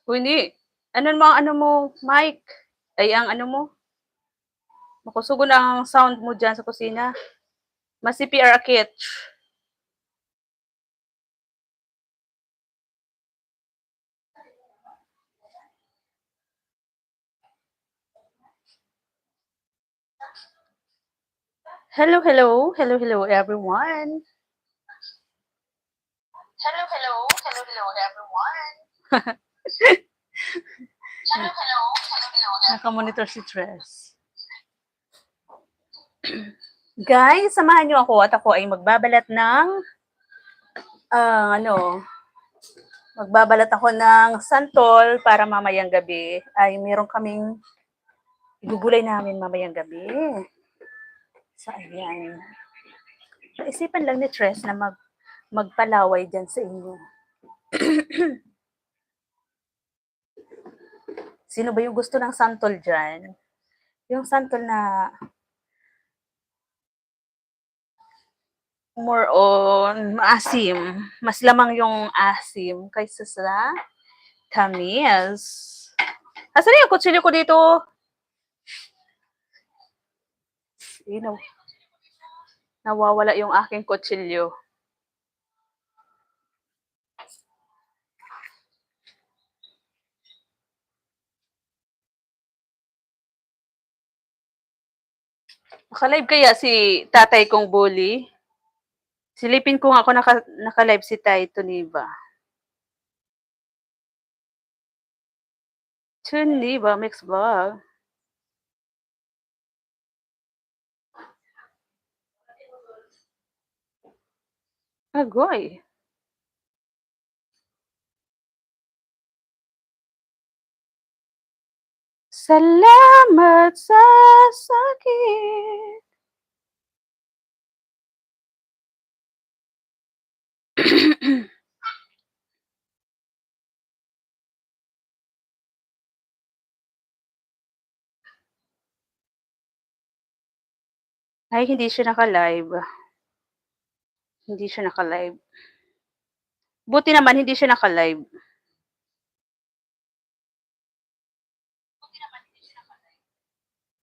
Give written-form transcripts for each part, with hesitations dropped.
Hindi. Ano mo, mic? Ay, ang ano mo? Makusugon ang sound mo dyan sa kusina. Masipi arakit. Hello, hello. Hello, hello, everyone. Hello, hello. Hello, hello, everyone. Hello, hello. Hello, hello, everyone. Nakamonitor si Tres. Guys, samahan niyo ako at ako ay magbabalat ng magbabalat ako ng santol para mamayang gabi ay meron kaming igugulay namin mamayang gabi. So, ayan. Naisipan lang ni Tres na magpalaway dyan sa inyo. Sino ba yung gusto ng santol dyan? Yung santol na more on maasim. Mas lamang yung asim kaysa sa tamis. Asan yung kutsilyo ko dito? Nawawala yung aking kutsilyo. Naka-live kaya si tatay kong bully? Silipin ko nga ako naka-live si Tay Tuniba. Tuniba Mix Vlog. Agoy. Salamat sa sakit. Ay, hindi siya naka-live. Hindi siya naka-live. Buti naman, hindi siya naka-live.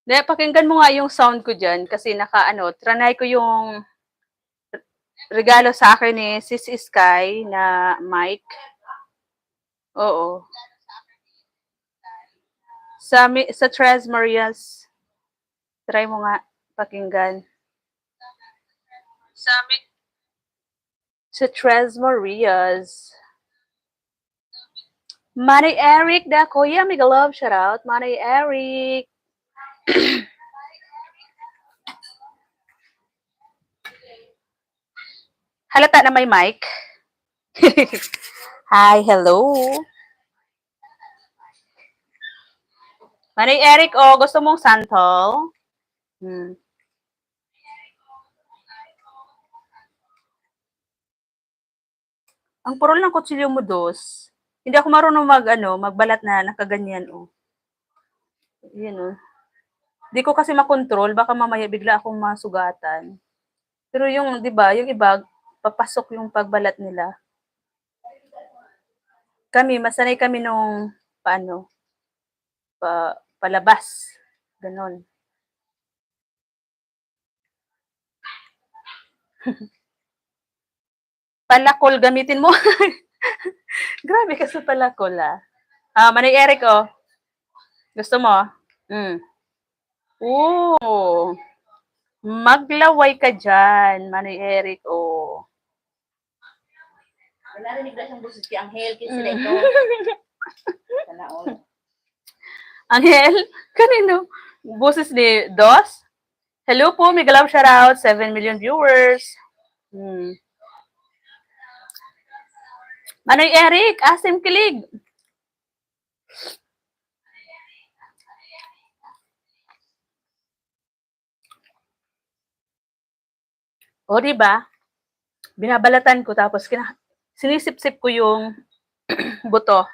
Pakinggan mo nga yung sound ko dyan kasi tranay ko yung regalo sa akin ni Sis Sky na mic. Oo. Sa Tres Marias. Try mo nga pakinggan. Sa Tres Marias. Manay Eric da kuya, mega love shout out. Manay Eric. Halata na may mic. Hi, hello. Manay Eric, gusto mong santol? Ang purol ng kutsilyo mo, Dos. Hindi ako marunong magbalat na nakaganyan, Yan, Di ko kasi makontrol, baka mamaya bigla akong masugatan. Pero yung, di ba, yung iba, papasok yung pagbalat nila. Masanay kami nung, palabas. Ganon. Palakol gamitin mo. Grabe ka sa palakol, Manay Eric, Gusto mo? Maglaway ka dyan, Manay Eric, Wala rin na siyang busis si Angel, kasi sila ito. Angel? Kanino? Boses ni Dos? Hello po, mega love shout out, 7 million viewers. Manay Eric, asim kilig. O, diba? Binabalatan ko tapos sinisip-sip ko yung buto.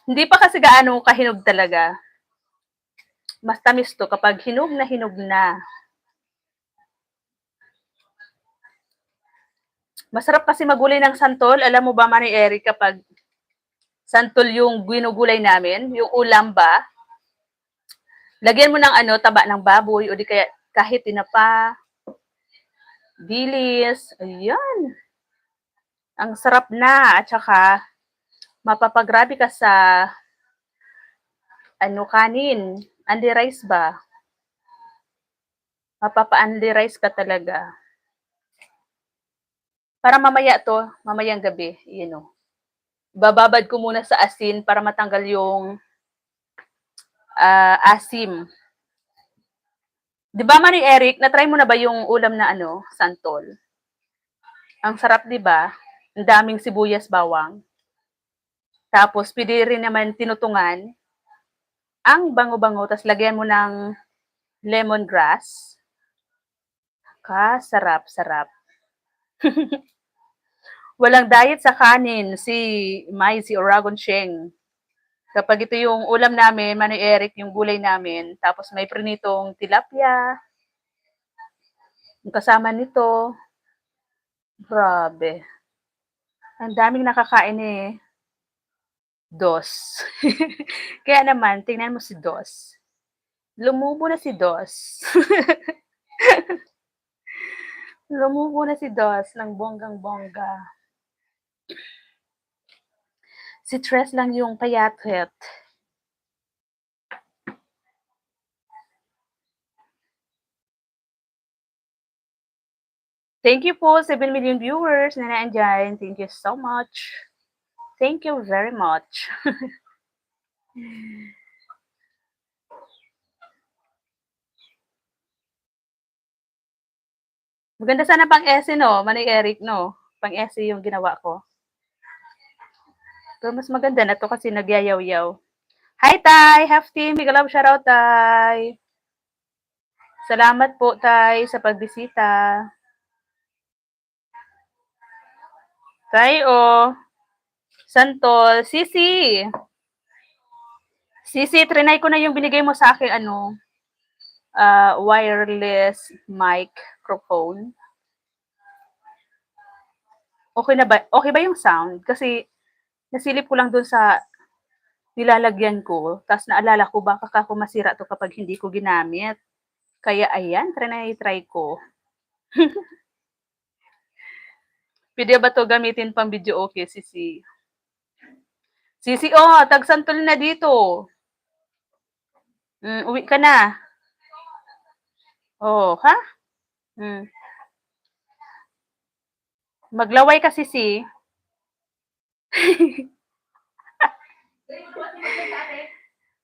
Hindi pa kasi gaano kahinog talaga. Mas tamis to kapag hinog na hinog na. Masarap kasi magulay ng santol. Alam mo ba, Manny Eric, kapag santol yung ginugulay namin, yung ulam ba, lagyan mo ng taba ng baboy o di kaya kahit tinapa, dilis, ayan. Ang sarap na at saka mapapagrabe ka sa kanin, andi rice ba? Mapapa-andi rice ka talaga. Para mamayang gabi, bababad ko muna sa asin para matanggal yung asim. 'Di ba, Mari Eric, na-try mo na ba yung ulam na santol? Ang sarap, 'di ba? Ang daming sibuyas, bawang. Tapos, pwede rin naman tinutungan. Ang bango-bango, tapos lagyan mo ng lemongrass. Sarap. Walang diet sa kanin, si Oragon Sheng. Kapag ito yung ulam namin, Manoy Eric, yung gulay namin, tapos may prinitong tilapia, yung kasama nito, grabe. Ang daming nakakain eh. Dos. Kaya naman, tingnan mo si Dos. Lumubo na si Dos. Lumubo na si Dos ng bonggang-bongga. Si Tres lang yung payatet. Thank you po, 7 million viewers na naandyan. Thank you so much. Thank you very much. Maganda sana pang ese, no? Manay Eric, no? Pang ese yung ginawa ko. Pero mas maganda na to kasi nagyayaw-yaw. Hi, Tay! Hefty! Big love shoutout, Tay! Salamat po, Tay, sa pagbisita. Tay, Santol. Sisi! Sisi, trinay ko na yung binigay mo sa akin, wireless microphone. Okay na ba? Okay ba yung sound? Kasi nasilip ko lang dun sa nilalagyan ko. Tapos naalala ko, baka ako masira to kapag hindi ko ginamit. Kaya ayan, try ko. Pwede ba to gamitin pang video okay, Sisi? Sisi, tagsantol na dito. Uwi ka na. Ha? Maglaway ka, Sisi.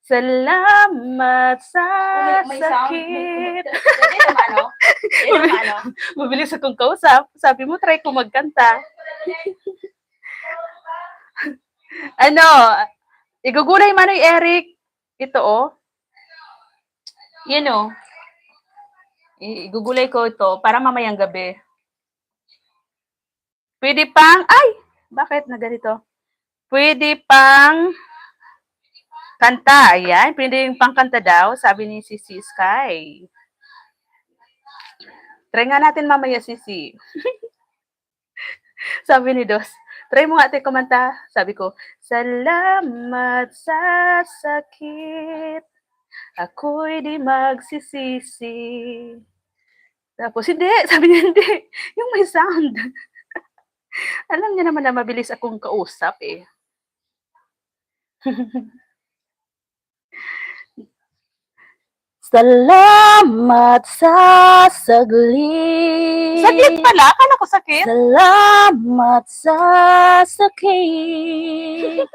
Salamat sa sakit. Mabilis akong kausap. Sabi mo, try ko magkanta. Igugulay Manoy Eric. Ito, Yan, igugulay ko ito para mamayang gabi. Pwede pang, bakit na ganito? Pwede pang kanta, ayan. Pwede pang kanta daw, sabi ni Sisi Sky. Try nga natin mamaya, Sisi. Sabi ni Dos, try mo nga ate kumanta. Sabi ko, salamat sa sakit, ako'y di magsisisi. Tapos, hindi. Sabi niya, hindi. Yung may sound. Alam niya naman na mabilis akong kausap eh. Salamat sa saglit. Saglit pala? Akala ko sakit. Salamat sa sakit.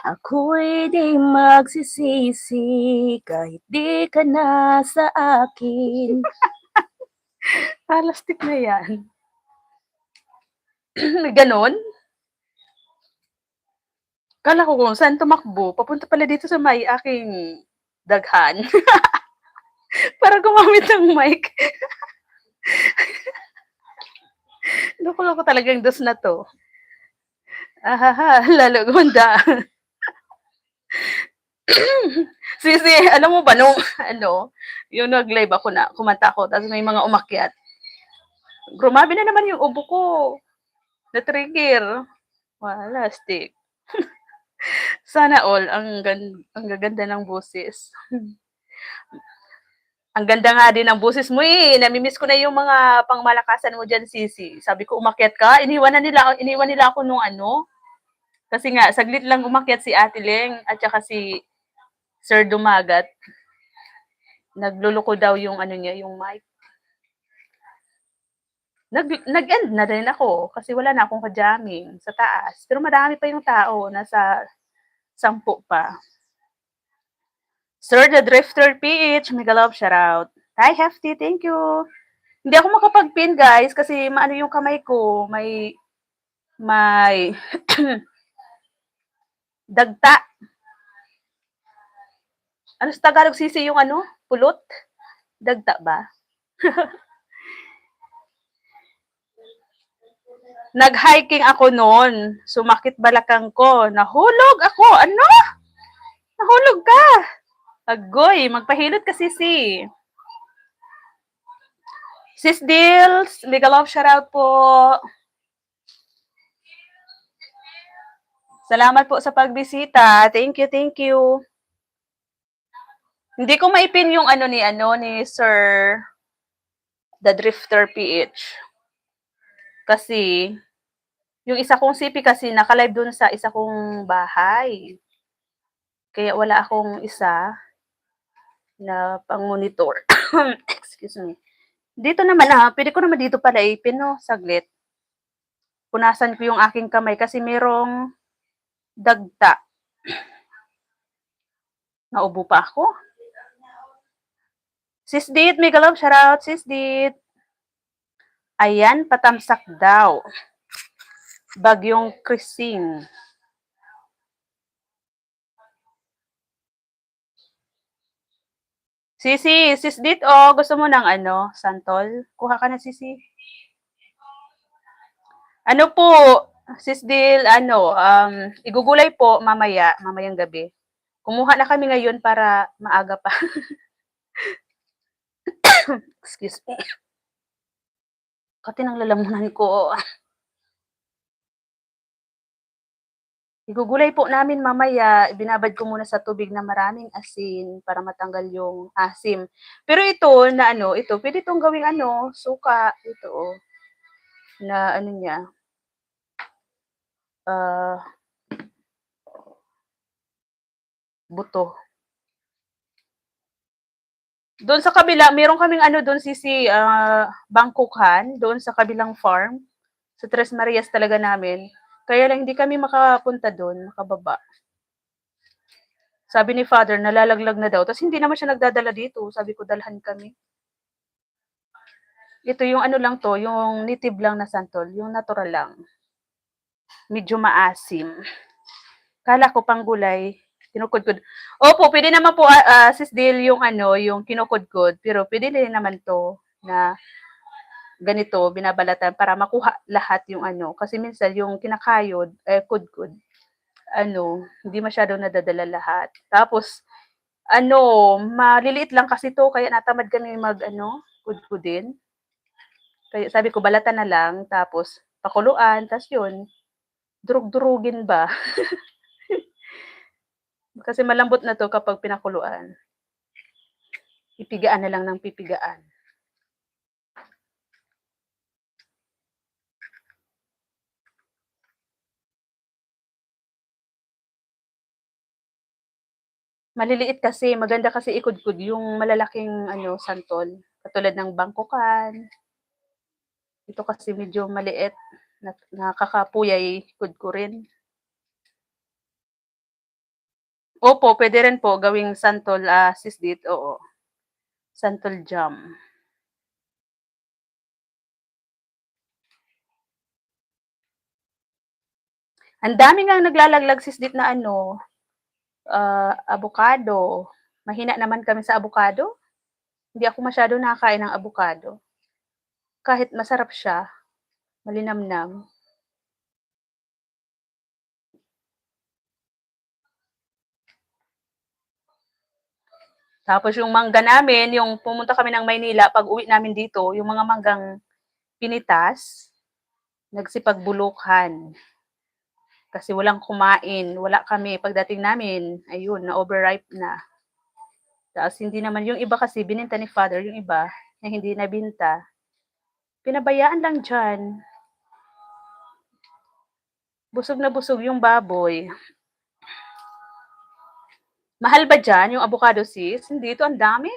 Ako'y di magsisisi kahit di ka na sa akin. Plastic na yan. Ganon? Kala ko kung saan tumakbo. Papunta pala dito sa may aking daghan. Para gumamit ng mic. Loko-loko talagang dos na to. Lalo gunda. Sisi, alam mo ba nung, yung nag-live ako na, kumanta ako, tapos may mga umakyat. Grumabi na naman yung ubo ko. Na-trigger. Wala, stick. Sana all, ang gaganda ng boses. Ang ganda nga din ng boses mo eh. Namimiss ko na yung mga pangmalakasan mo dyan, Sisi. Sabi ko, umakyat ka. Iniwan nila ako nung ano. Kasi nga, saglit lang umakyat si Ate Leng at saka si Sir Dumagat. Nagluluko daw yung ano niya, yung mic. Nag-end na rin ako kasi wala na akong ka-jamming sa taas. Pero marami pa yung tao, nasa 10 pa. Sir the Drifter PH, mega love shoutout. Hi Hefty, thank you. Hindi ako makapag-pin guys kasi maano yung kamay ko, may dagta. Ano sa Tagalog, Sisi, yung ano? Pulot? Dagta ba? Nag-hiking ako noon. Sumakit balakang ko. Nahulog ako. Ano? Nahulog ka. Agoy, magpahilot ka, Sisi. Sis Deals, mega love shoutout po. Salamat po sa pagbisita. Thank you, thank you. Hindi ko maipin yung ano ni Sir The Drifter PH. Kasi yung isa kong CP kasi naka-live dun sa isa kong bahay. Kaya wala akong isa na pang-monitor. Excuse me. Dito naman pwede ko naman dito pala ipin, no? Saglit. Punasan ko yung aking kamay kasi merong dagta. Naubo pa ako. Sis Dit, mega love shoutout, Sis Dit. Ayan, patamsak daw. Bagyong Krising. Sisi, Sis Dit, gusto mo ng ano, santol? Kuha ka na, Sisi. Ano po, Sis Dil, igugulay po mamayang gabi. Kumuha na kami ngayon para maaga pa. Excuse me. Kati ng lalamunan ko. Igugulay po namin mamaya, binabad ko muna sa tubig na maraming asin para matanggal yung asim. Pero ito na ito, pwede itong gawing suka, ito na ano niya, buto. Doon sa kabila, meron kaming doon Sisi, bangkukan, doon sa kabilang farm. Sa Tres Marias talaga namin. Kaya lang hindi kami makapunta doon, makababa. Sabi ni Father, nalalaglag na daw. Tapos hindi naman siya nagdadala dito. Sabi ko, dalhan kami. Ito yung lang to, yung native lang na santol, yung natural lang. Medyo maasim. Kala ko pang gulay, kinukudkod. Opo, pwede naman po, Sis Dale, yung yung kinukudkod. Pero pwede din naman to na ganito, binabalatan para makuha lahat yung Kasi minsan yung kinakayod, kudkod, hindi masyado nadadala lahat. Tapos, maliliit lang kasi to, kaya natamad kami kudkudin. Kaya sabi ko, balatan na lang, tapos pakuluan, tapos yun, durug-durugin ba? Kasi malambot na to kapag pinakuluan. Pipigaan na lang ng pipigaan. Maliliit kasi, maganda kasi ikudkud yung malalaking santol. Katulad ng bangkukan. Ito kasi medyo maliit. Nakakapuyay ko rin. Opo, pwede rin po gawing santol, Sis Dit, oo. Santol jam. Ang dami ngang naglalaglag, Sis Dit, na avocado. Mahina naman kami sa avocado. Hindi ako masyado nakakain ng avocado. Kahit masarap siya, malinamnam. Tapos yung mangga namin, yung pumunta kami ng Maynila, pag uwi namin dito, yung mga manggang pinitas, nagsipagbulukan. Kasi walang kumain, wala kami. Pagdating namin, ayun, na-overripe na. Tapos hindi naman, yung iba kasi bininta ni father, yung iba na hindi nabinta, pinabayaan lang dyan. Busog na busog yung baboy. Mahal ba dyan yung avocado sis? Hindi, ito ang dami.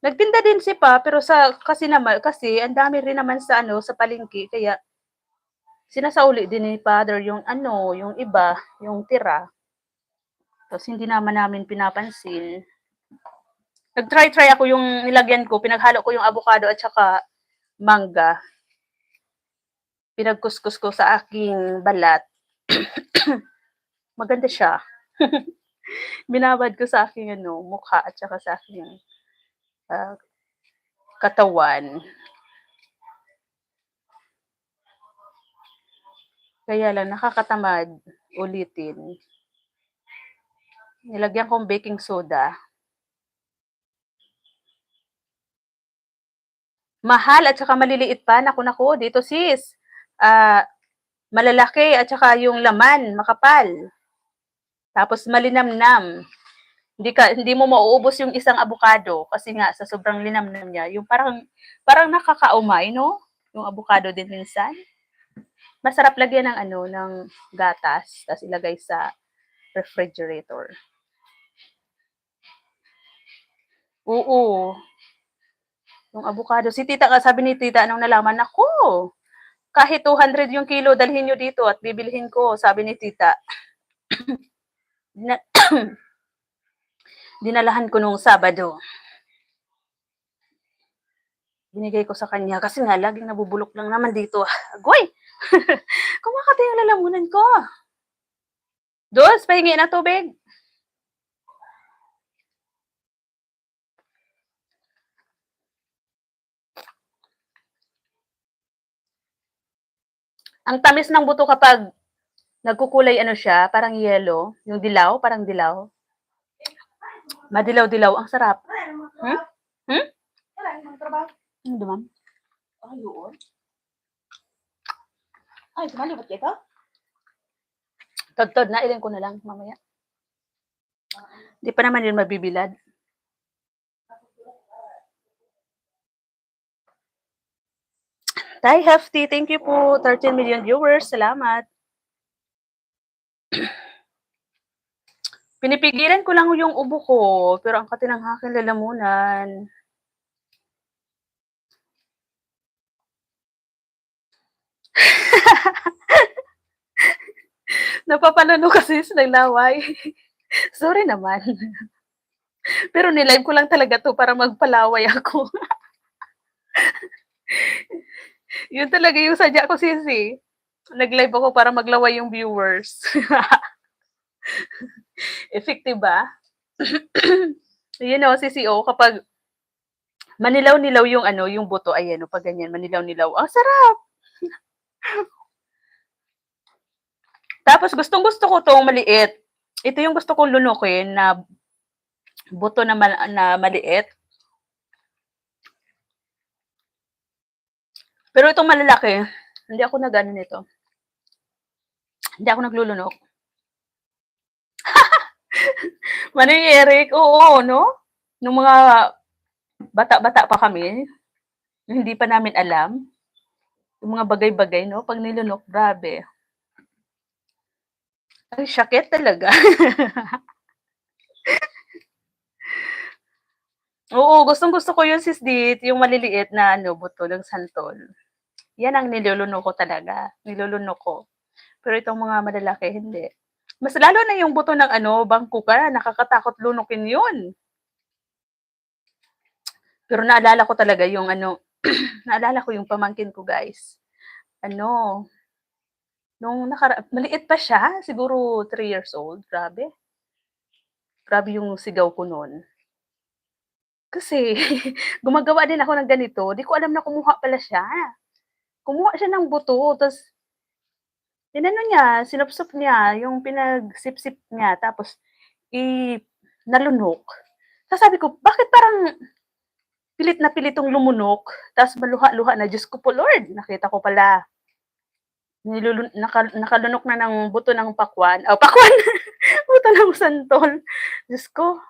Nagtinda din si pa, pero kasi ang dami rin naman sa sa palengke, kaya sinasauli din ni father yung yung iba, yung tira. Tapos hindi naman namin pinapansin. Nag-try ako yung nilagyan ko, pinaghalo ko yung avocado at saka mangga. Pinagkuskus ko sa aking balat. Maganda siya. Binabad ko sa aking mukha at saka sa aking ah, katawan. Kaya lang nakakatamad ulitin. Nilagyan kong baking soda. Mahal at saka maliliit pa. Naku, dito sis. Malalaki at saka yung laman, makapal. Tapos malinamnam. Hindi mo mauubos yung isang avocado kasi nga sa sobrang linamnam niya, yung parang nakakaumay, no? Yung avocado din minsan. Masarap lagyan ng ng gatas, tapos ilagay sa refrigerator. Oo. Yung avocado. Si tita nga, sabi ni tita nung nalaman, ako, kahit 200 yung kilo, dalhin nyo dito at bibilhin ko, sabi ni tita. Dinalahan ko nung Sabado. Binigay ko sa kanya kasi nga laging nabubulok lang naman dito. Agoy! Kumakati yung lalamunan ko. Dos, pahingi na tubig. Ang tamis ng buto kapag nagkukulay siya, parang yellow, yung dilaw, parang dilaw. Madilaw-dilaw, ang sarap. Hmm? Hmm? Ano naman? Ayun. Ay, sumalibot ka ito? Tod-tod na, ilin ko na lang mamaya. Di pa naman yun mabibilad. Tay Hefty, thank you po. 13 million viewers. Salamat. Pinipigilan ko lang yung ubo ko, pero ang katinanghaking lalamunan. Napapalano kasi sa laway. Sorry naman. Pero nilive ko lang talaga to para magpalaway ako. Yun talaga yung sadya ko, sisi. Nag-live ako para maglaway yung viewers. Effective ba? Sisi, kapag manilaw-nilaw yung yung buto, ayan, pag ganyan, manilaw-nilaw. Ang sarap! Tapos gustong-gusto ko tong maliit. Ito yung gusto kong lunukin na buto na maliit. Pero itong malalaki, hindi ako nag-ano nito. Hindi ako naglulunok. Manay Eric, oo, no? Nung mga bata-bata pa kami, hindi pa namin alam, yung mga bagay-bagay, no? Pag nilunok, grabe. Ay, sakit talaga. Oo, gustong-gusto ko yung sisdit, yung maliliit na buto ng santol. Yan ang nilulunok ko talaga. Nilulunok ko. Pero itong mga malalaki, hindi. Mas lalo na yung buto ng bangkuka, nakakatakot lunukin yun. Pero naalala ko talaga yung naalala ko yung pamangkin ko, guys. Nung maliit pa siya, siguro 3 years old, grabe. Grabe yung sigaw ko nun. Kasi gumagawa din ako ng ganito, di ko alam na kumuha pala siya. Kumuha siya ng buto, tapos sinupsup niya, yung pinagsip-sip niya, tapos nalunok. Tapos sabi ko, bakit parang pilit na pilitong lumunok, tapos maluha-luha na. Diyos ko po Lord, nakita ko pala, nakalunok na ng buto ng pakwan, pakwan, buto ng santol. Diyos ko,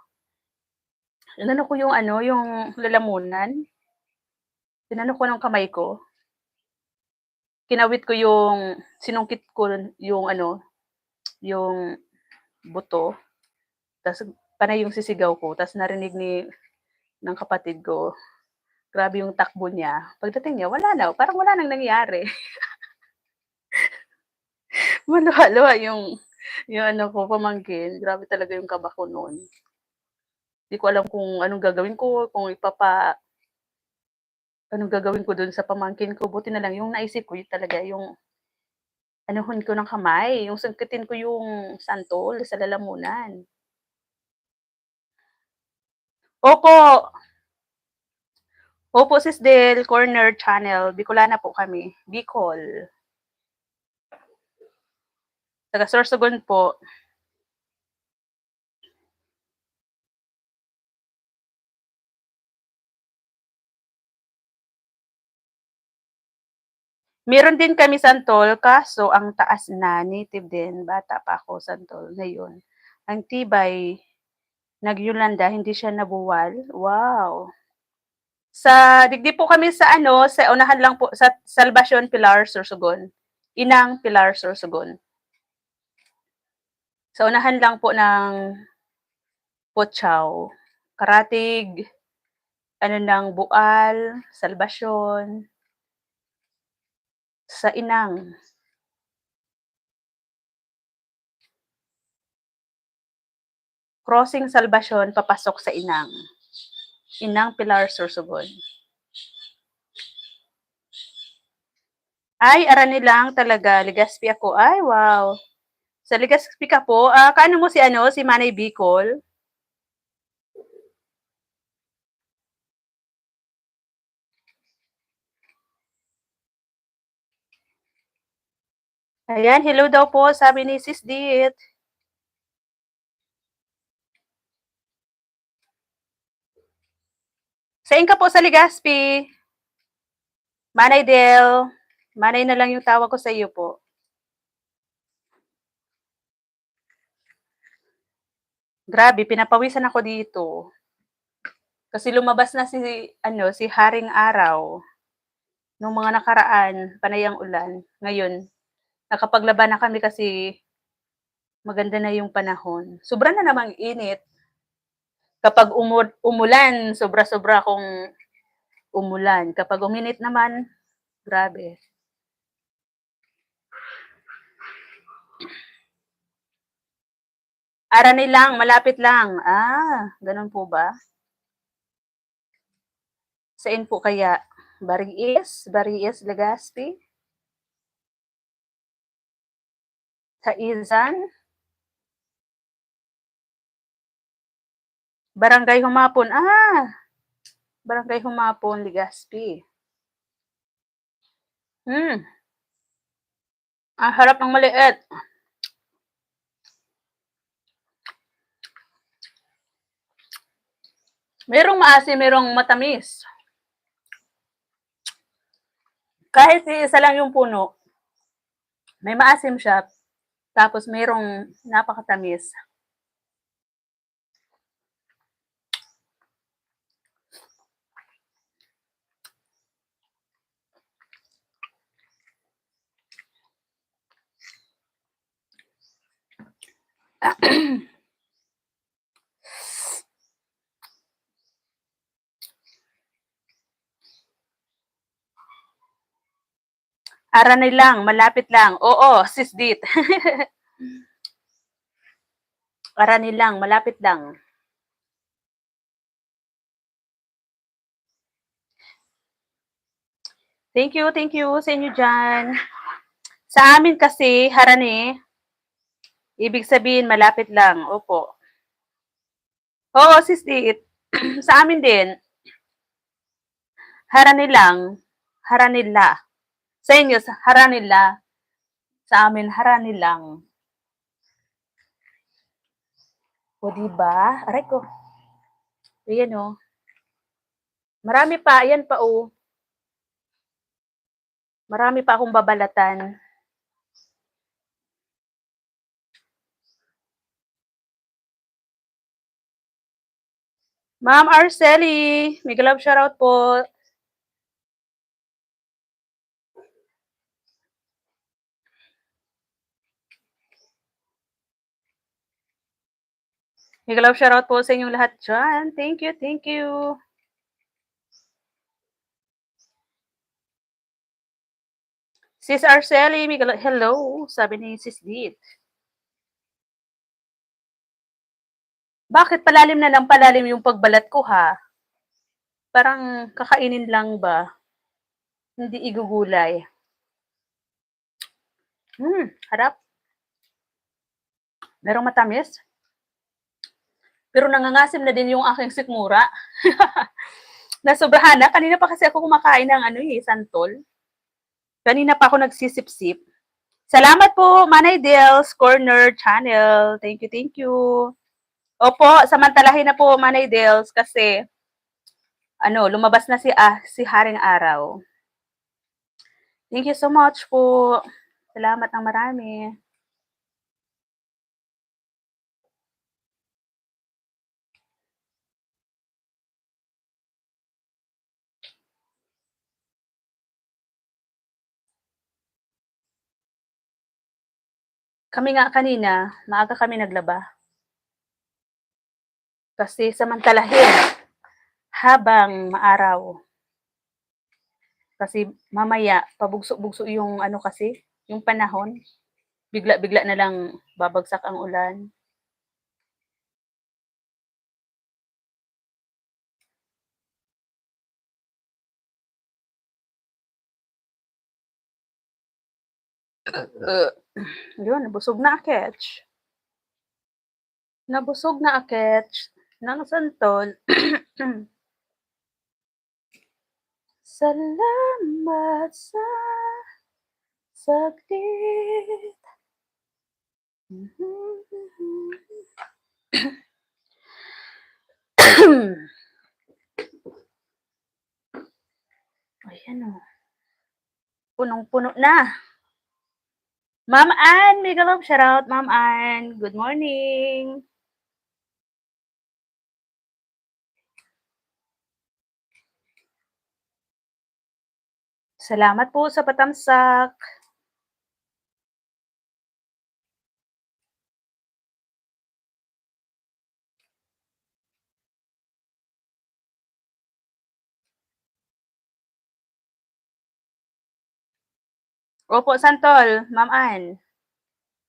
inano ko yung ano, yung lalamunan, inano ko ng kamay ko, kinawit ko yung, sinungkit ko yung ano, yung buto, tapos panay yung sisigaw ko, tapos narinig ng kapatid ko, grabe yung takbo niya. Pagdating niya, wala na, parang wala nang nangyari. Maluha-luha yung ano ko, pamangkin. Grabe talaga yung kaba ko no'n. Di ko alam kung anong gagawin ko, kung anong gagawin ko do'n sa pamangkin ko. Buti na lang yung naisip ko yun talaga yung anuhin ko ng kamay, yung sungkitin ko yung santol sa lalamunan. Opo, opo Sis Del, Corner Channel, Bicolana po kami, Bicol. Taga Sorsogon po. Meron din kami santol, kaso ang taas na, native din, bata pa ako santol ngayon. Ang tibay, nagyulanda, hindi siya nabuwal. Wow! Sa digdi po kami sa ano, sa unahan lang po, sa Salvacion Pilar, Sorsogon. Inang Pilar, Sorsogon. Sa unahan lang po ng Pochaw. Karatig, ano ng Bual, Salvacion, sa Inang. Crossing Salvacion, papasok sa Inang. Inang Pilar, Sorsogon. Ay, arani lang talaga. Legazpi ako. Ay, wow. Sa Legazpi ka po. Kaano mo si ano, si Manay Bicol? Ayan, hello daw po, sabi ni Sis Dit. Saan ka po sa Legazpi? Manay Del. Manay na lang yung tawag ko sa iyo po. Grabe, pinapawisan ako dito. Kasi lumabas na si Haring Araw. Nung mga nakaraan, panay ang ulan. Ngayon, nakapaglaban na kami kasi maganda na yung panahon. Sobra na namang init. Kapag umulan, sobra-sobra akong umulan. Kapag uminit naman, grabe. Arani lang, malapit lang. Ganun po ba? Saan po kaya? Bariis, Legazpi? Sa Izan? Barangay Humapon. Barangay Humapon, Legazpi. Ang harap ng maliit. Merong maasim, merong matamis. Kahit isa lang yung puno, may maasim siya, tapos merong napakatamis. Arani lang, malapit lang. Oo, Sis Dit. Arani lang, malapit lang. Thank you sa inyo dyan. Sa amin kasi, Harani, ibig sabihin malapit lang. Opo. Oo, Sis Dit. Sa amin din, Harani lang, Haranila. Sa inyo, Haranila. Sa amin, Harani lang. O, diba? Aray ko. Ayan o. Marami pa, ayan pa oh. Marami pa akong babalatan. Ma'am Arceli, mega love shoutout po. Mega love shoutout po sa inyong lahat dyan. Thank you, thank you. Sis Arceli, hello, sabi ni Sis Dit. Bakit palalim na lang palalim yung pagbalat ko ha? Parang kakainin lang ba? Hindi igugulay. Harap. Merong matamis. Pero nangangasim na din yung aking sikmura. Nasobrahan na. Kanina pa kasi ako kumakain ng santol. Kanina pa ako nagsisip-sip. Salamat po, Manay Dels Corner Channel. Thank you, thank you. Opo, samantalahin na po, Manay Dels, kasi lumabas na si Haring Araw. Thank you so much po. Salamat ng marami. Kami nga kanina, maaga kami naglaba. Kasi samantalahin habang maaraw. Kasi mamaya, pabugso-bugso yung yung panahon. Bigla-bigla na lang babagsak ang ulan. Yun, nabusog na aketch. Nabusog na aketch ng santol. Salamat sa saglit. Ayan o. Punong-puno na. Ma'am Ann, mega love shoutout, Ma'am Ann. Good morning. Salamat po sa patamsak. Opo, santol, Ma'am Ann.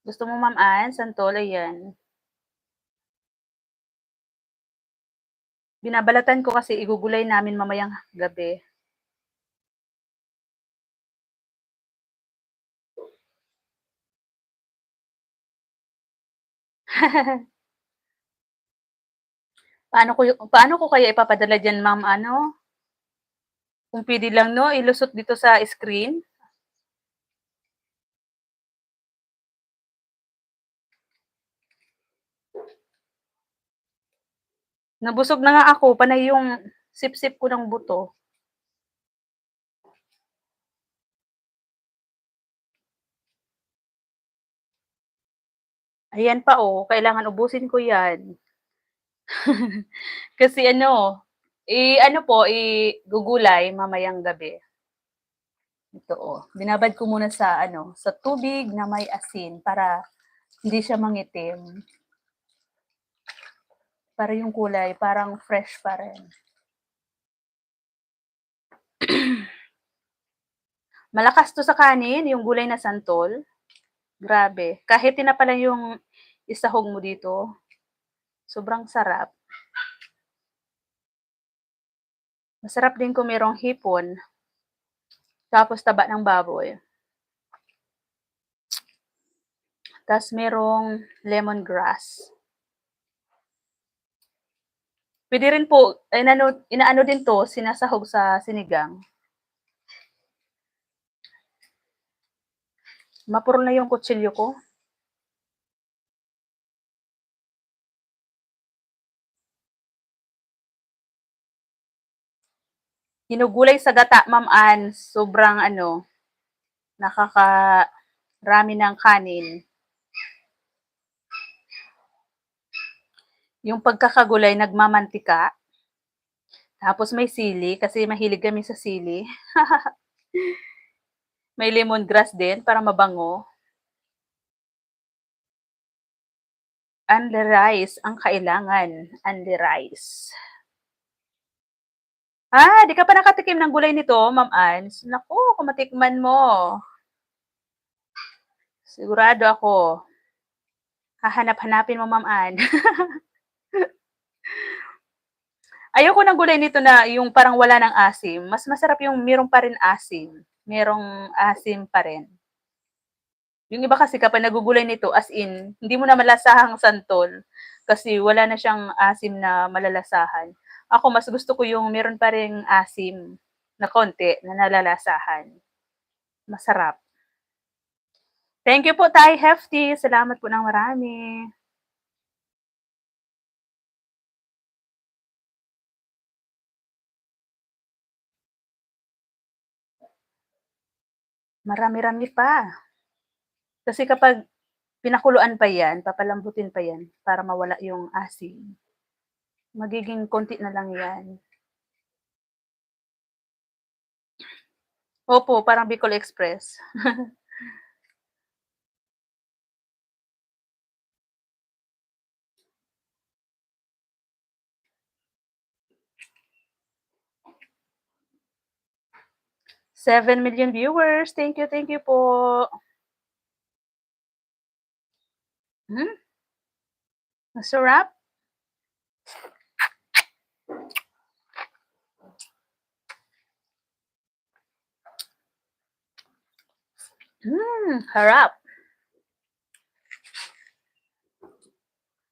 Gusto mo, Ma'am Ann? Santol, ayan. Binabalatan ko kasi igugulay namin mamayang gabi. Paano ko kaya ipapadala diyan, Ma'am, kung pwede lang, no, ilusot dito sa screen? Nabusog na nga ako, panay yung sip-sip ko ng buto. Ayan pa oh, kailangan ubusin ko yan. Kasi igugulay mamayang gabi. Ito oh, binabad ko muna sa tubig na may asin para hindi siya mangitim. Para yung kulay parang fresh pa rin. Malakas to sa kanin, yung gulay na santol. Grabe. Kahit tinapa lang yung isahog mo dito, sobrang sarap. Masarap din kung merong hipon. Tapos taba ng baboy. Tapos merong lemongrass. Pwede rin po, inaano din to, sinasahog sa sinigang. Mapuro na yung kutsilyo ko. Ginugulay sa gata, Ma'am Ann, sobrang ano, nakakarami ng kanin. Yung pagkakagulay nagmamantika, tapos may sili kasi mahilig kami sa sili. May lemongrass din para mabango. Only rice ang kailangan, only rice. Di ka pa nakatikim ng gulay nito, Ma'am Ans? Naku, kung matikman mo, sigurado ako, hahanap-hanapin mo, Ma'am Ann. Ayoko ng gulay nito na yung parang wala ng asim. Mas masarap yung merong pa rin asim. Merong asim pa rin. Yung iba kasi kapag nagugulay nito, as in, hindi mo na malasahang santol kasi wala na siyang asim na malalasahan. Ako, mas gusto ko yung meron pa ring asim na konti na nalalasahan. Masarap. Thank you po, Tay Hefty. Salamat po ng marami. Marami-rami pa. Kasi kapag pinakuluan pa yan, papalambutin pa yan para mawala yung asim. Magiging konti na lang yan. Opo, parang Bicol Express. Seven million viewers. Thank you po. Masarap. Harap.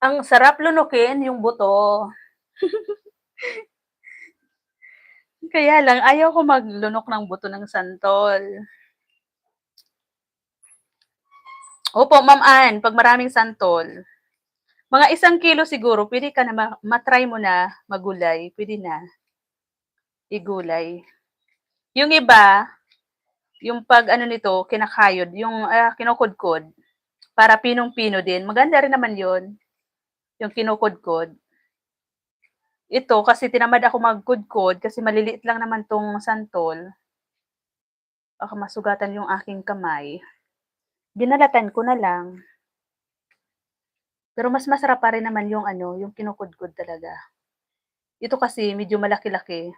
Ang sarap lunukin yung buto. Kaya lang, ayaw ko maglunok ng buto ng santol. Opo, Ma'am Ann, pag maraming santol, mga 1 kilo siguro, pwede ka na matry mo na magulay. Pwede na. Igulay. Yung iba, yung pag ano nito, kinakayod, yung kinukudkod, para pinong-pino din. Maganda rin naman yon yung kinukudkod. Ito, kasi tinamad ako magkudkod, kasi maliliit lang naman tong santol. Baka masugatan yung aking kamay. Ginalatan ko na lang. Pero mas masarap pa rin naman yung ano, yung kinukudkod talaga. Ito kasi medyo malaki-laki.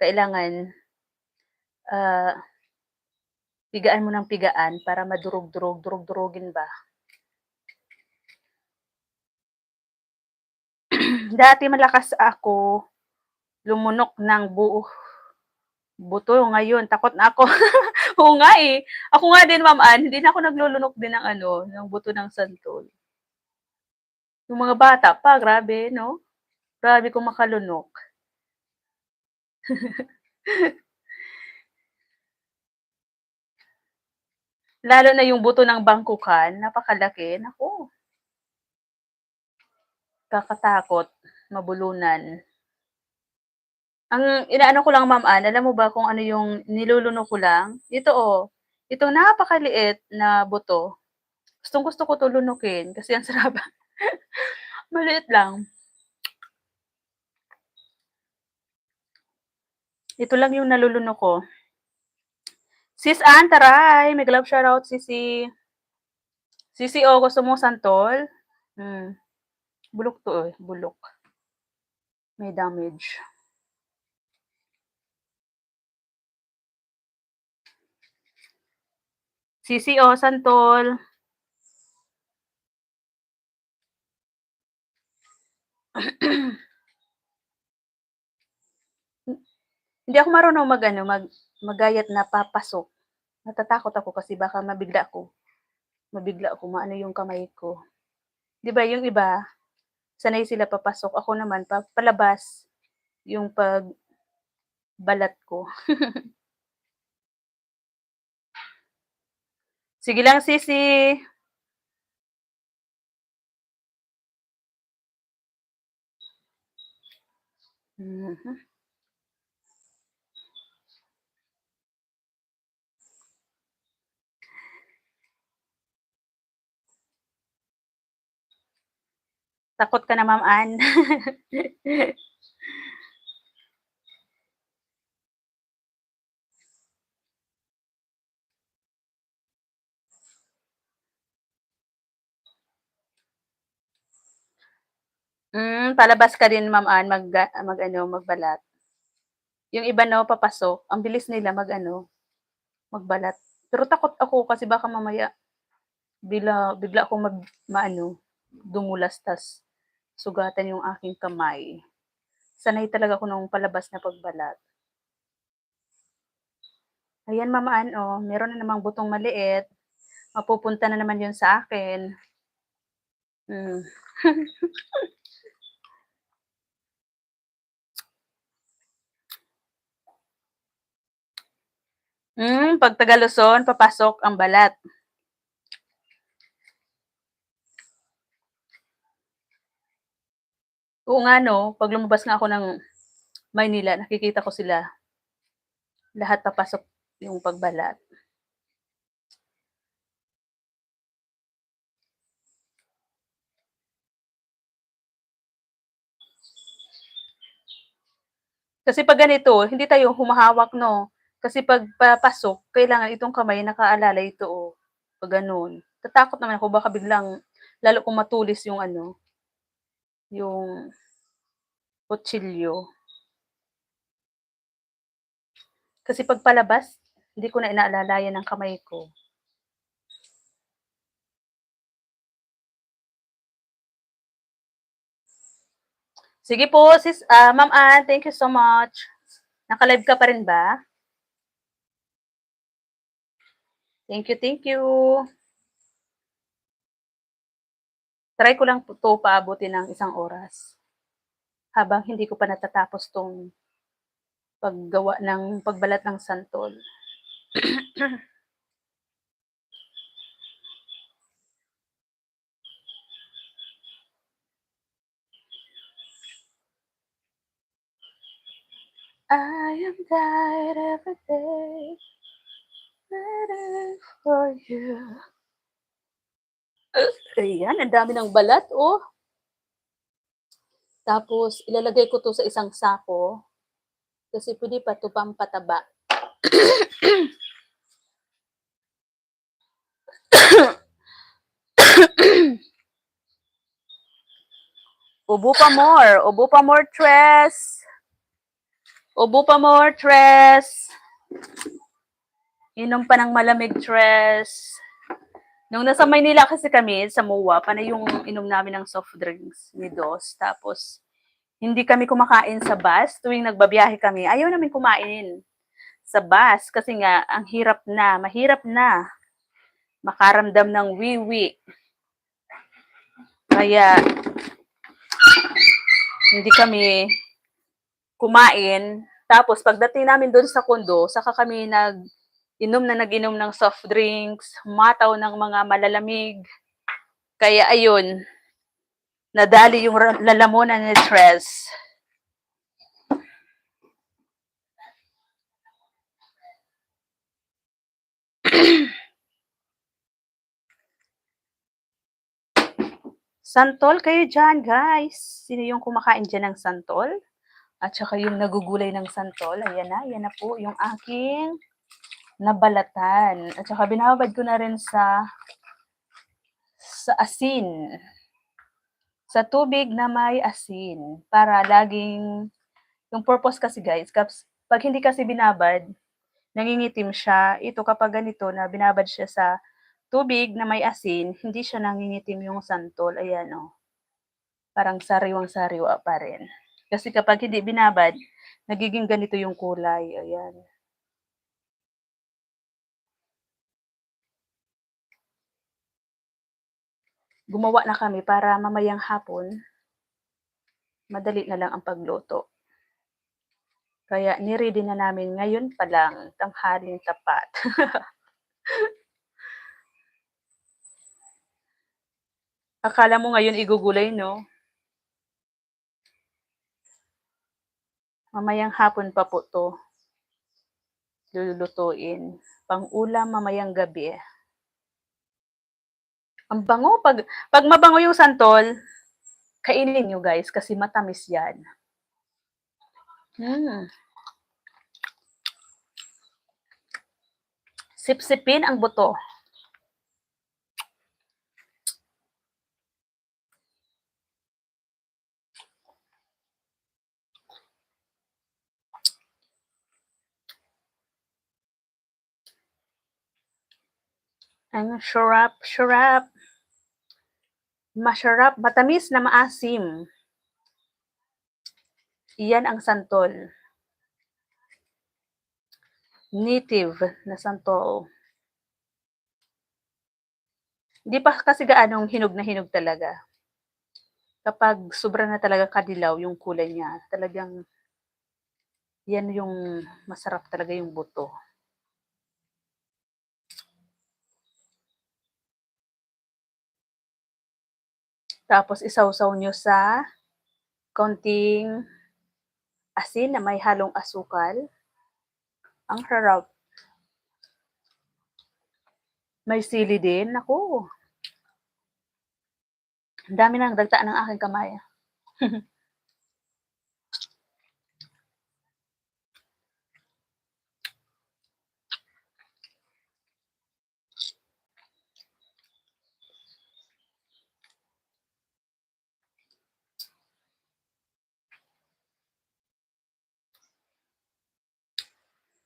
Kailangan ah, pigaan mo ng pigaan para madurog-durog, durog-durogin ba. Dati malakas ako lumunok ng buto. Ngayon, takot na ako. Oo nga eh. Ako nga din, Ma'am Ann, hindi na ako naglulunok din ng ano, ng buto ng santol. Yung mga bata pa, grabe, no? Grabe kung makalunok. Lalo na yung buto ng bangkukan, napakalaki. Naku, kakatakot, mabulunan. Ang inaano ko lang, Ma'am Ann, alam mo ba kung ano yung nilulunok ko lang? Ito oh, itong napakaliit na buto. Gustong-gusto ko 'to lunukin kasi ang sarap. Maliit lang. Ito lang yung nalulunok ko. Sis Ann, taray! Mag-love shoutout, Sisi. Sisi, oh, gusto mo santol? Bulok to eh, bulok. May damage. Sisi, oh, santol. Hindi ako marunong mag-ano, magayat na papasok. Natatakot ako kasi baka mabigla ako, maano yung kamay ko. 'Di ba yung iba, sanay sila papasok, ako naman palabas yung pagbalat ko. Sige lang Sisi. Mhm. Takot ka na, Ma'am Ann. Palabas ka din, Ma'am Ann, mag-ano, magbalat. Yung iba 'no, papasok, ang bilis nila mag-ano, magbalat. Pero takot ako kasi baka mamaya bigla akong maano, dumulas tas sugatan yung aking kamay. Sanay talaga ako nung palabas na pagbalat. Ayan, Ma'am Ann, oh, meron na namang butong maliit, mapupunta na naman yun sa akin. Hmm. 'Pag taga Luzon, papasok ang balat. Oo nga 'no, 'pag lumabas nga ako ng Maynila nakikita ko sila, lahat papasok yung pagbalat. Kasi 'pag ganito, hindi tayo humahawak 'no, kasi 'pag papasok kailangan itong kamay nakaalalay ito, oh, 'pag gano'n. Tatakot naman ako baka biglang lalo kong matulis yung ano, yung kutsilyo. Kasi 'pag palabas, hindi ko na inaalalayan ang kamay ko. Sige po Ma'am Ann, thank you so much. Naka-live ka pa rin ba? Thank you, thank you. Try ko lang 'to paabutin ng 1 oras, habang hindi ko pa natatapos 'tong pagbalat ng santol. I am died every day, waiting for you. Ayan, ang dami ng balat, oh. Tapos ilalagay ko 'to sa isang sako, kasi puwede pa 'to pampataba. Ubo pa more, Tres. Ubo pa more, Tres. Inom pa ng malamig, Tres. Nung nasa Maynila kasi kami, sa MOA, panay yung inom namin ng soft drinks ni Dos. Tapos, hindi kami kumakain sa bus tuwing nagbabiyahe kami. Ayaw namin kumain sa bus kasi nga, mahirap na makaramdam ng wiwi. Kaya, hindi kami kumain. Tapos, pagdating namin doon sa kondo, saka kami nag-inom ng soft drinks, mataw ng mga malalamig. Kaya ayun, nadali yung lalamunan ni Tres. Santol kayo dyan, guys. Sino yung kumakain dyan ng santol? At saka yung nagugulay ng santol. Ayan na po yung aking nabalatan. At saka binabad ko na rin sa asin. Sa tubig na may asin. Para laging, yung purpose kasi guys, pag hindi kasi binabad, nangingitim siya. Ito kapag ganito na binabad siya sa tubig na may asin, hindi siya nangingitim yung santol. Ayan o. Oh. Parang sariwang-sariwa pa rin. Kasi kapag hindi binabad, nagiging ganito yung kulay. Ayan. Gumawa na kami para mamayang hapon, madali na lang ang pagluto. Kaya ni-ready na namin ngayon pa lang, tanghaling tapat. Akala mo ngayon igugulay, no? Mamayang hapon pa po 'to lulutuin. Pang-ulam mamayang gabi. Ang bango 'pag mabango yung santol, Kainin niyo guys kasi matamis yan. Sipsipin ang buto. Ang sarap. Masarap, matamis na maasim. Iyan ang santol. Native na santol. Hindi pa kasi gaanong hinog na hinog talaga. Kapag sobra na talaga kadilaw yung kulay niya, talagang yan yung masarap talaga yung buto. Tapos isawsaw nyo sa konting asin na may halong asukal. Ang sarap. May sili din. Naku. Ang dami nang dagtaan ng aking kamay.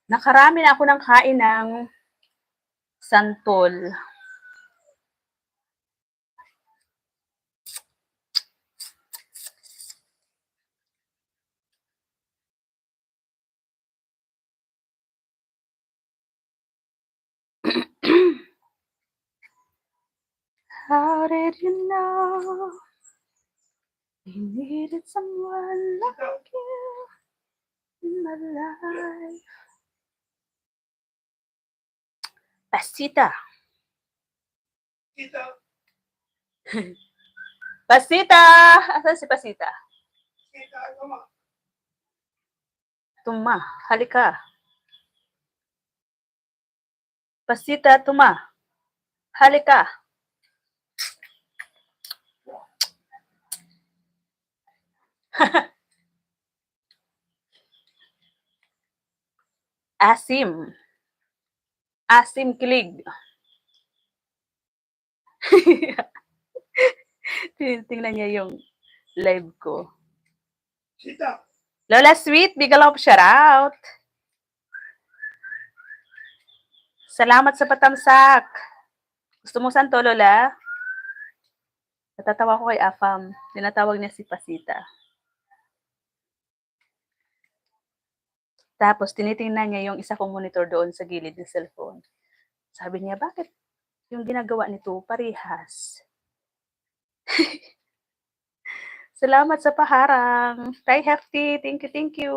Nakarami na ako ng kain ng santol. How did you know you needed someone like you in my life? Pasita. Pasita! Asan si Pasita? Tuma, halika. Pasita, tuma. Halika. Asim. Asim kilig. Tinitingnan niya yung live ko. Lola Sweet, big love shout out. Salamat sa patamsak. Gusto mo santo, Lola? Natatawa ko kay Afam. Tinatawag niya si Pasita. Tapos, tinitingnan niya yung isa kong monitor doon sa gilid ng cellphone. Sabi niya, bakit yung ginagawa nito parehas? Salamat sa paharang. Tay Hefty, thank you.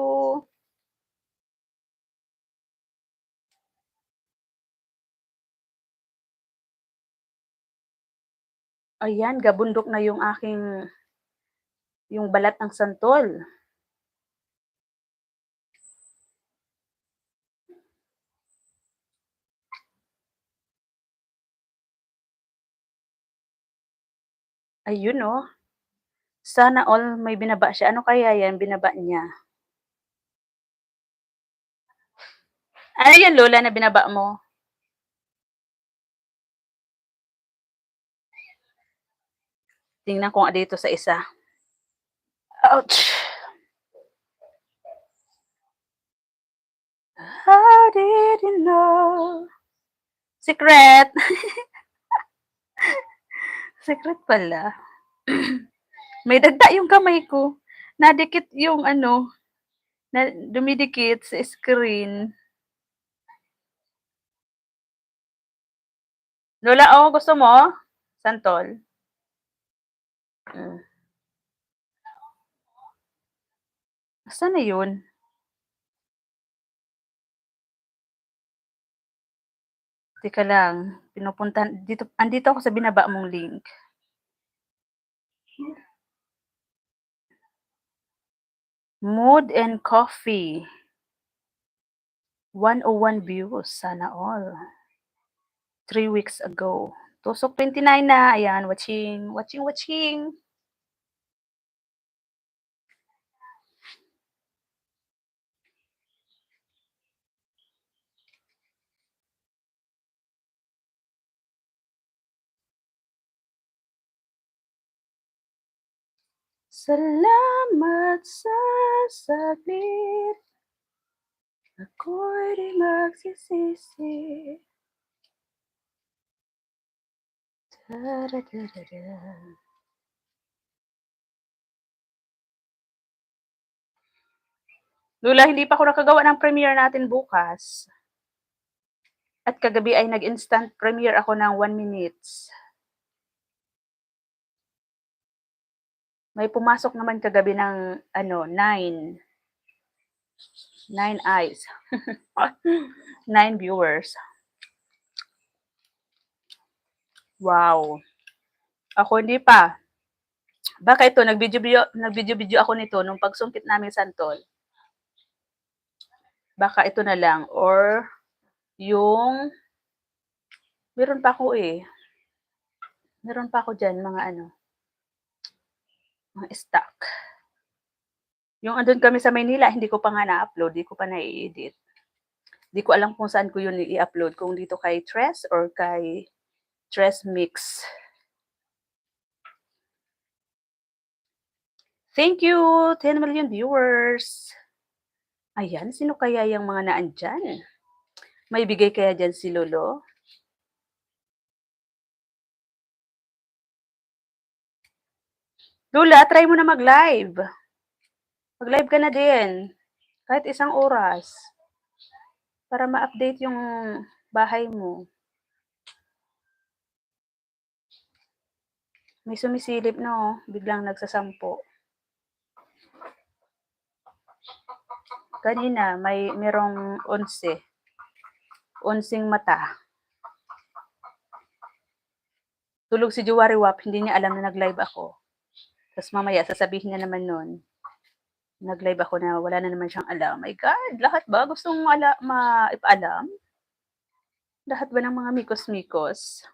Ayan, gabundok na yung yung balat ng santol. Ayun oh. Sana all may binaba siya. Ano kaya yan binaba niya? Ano yan, Lola, na binaba mo? Tingnan ko nga dito sa isa. Ouch! How did you know? Secret! Secret pala. May dagda yung kamay ko. Nadikit yung dumidikit sa screen. Lola, oh, gusto mo? Santol. Saan na yun? Teka lang. Andito ako sa binaba mong link. Mood and Coffee. 101 views. Sana all. 3 weeks ago. Tusok 29 na. Ayan, watching. Salamat sa saglit, ako'y di magsisisi. Tadadadada. Lola, hindi pa ako nakagawa ng premiere natin bukas. At kagabi ay nag-instant premiere ako ng 1 minutes. May pumasok naman kagabi ng 9 eyes. 9 viewers. Wow. Ako hindi pa. Baka ito, nag-video ako nito nung pagsungkit namin santol. Baka ito na lang. Or, yung, meron pa ako eh. Meron pa ako dyan, mga stock. Yung andun kami sa Maynila, hindi ko pa nga na-upload, hindi ko pa na-i-edit. Hindi ko alam kung saan ko yun i-upload, kung dito kay Tres or kay Tres Mix. Thank you! 10 million viewers! Ayan, sino kaya yung mga naandyan? May bigay kaya dyan si Lolo? Lola, try mo na mag-live. Mag-live ka na din. Kahit 1 oras. Para ma-update yung bahay mo. May sumisilip no, biglang nagsasampo. Kanina, merong 11. 11 mata. Tulog si Juwari Wap, hindi niya alam na nag-live ako. Tapos mamaya, sasabihin niya naman nun, nag-live ako na wala na naman siyang alam. My God, lahat ba gustong maipaalam? Lahat ba ng mga mikos-mikos?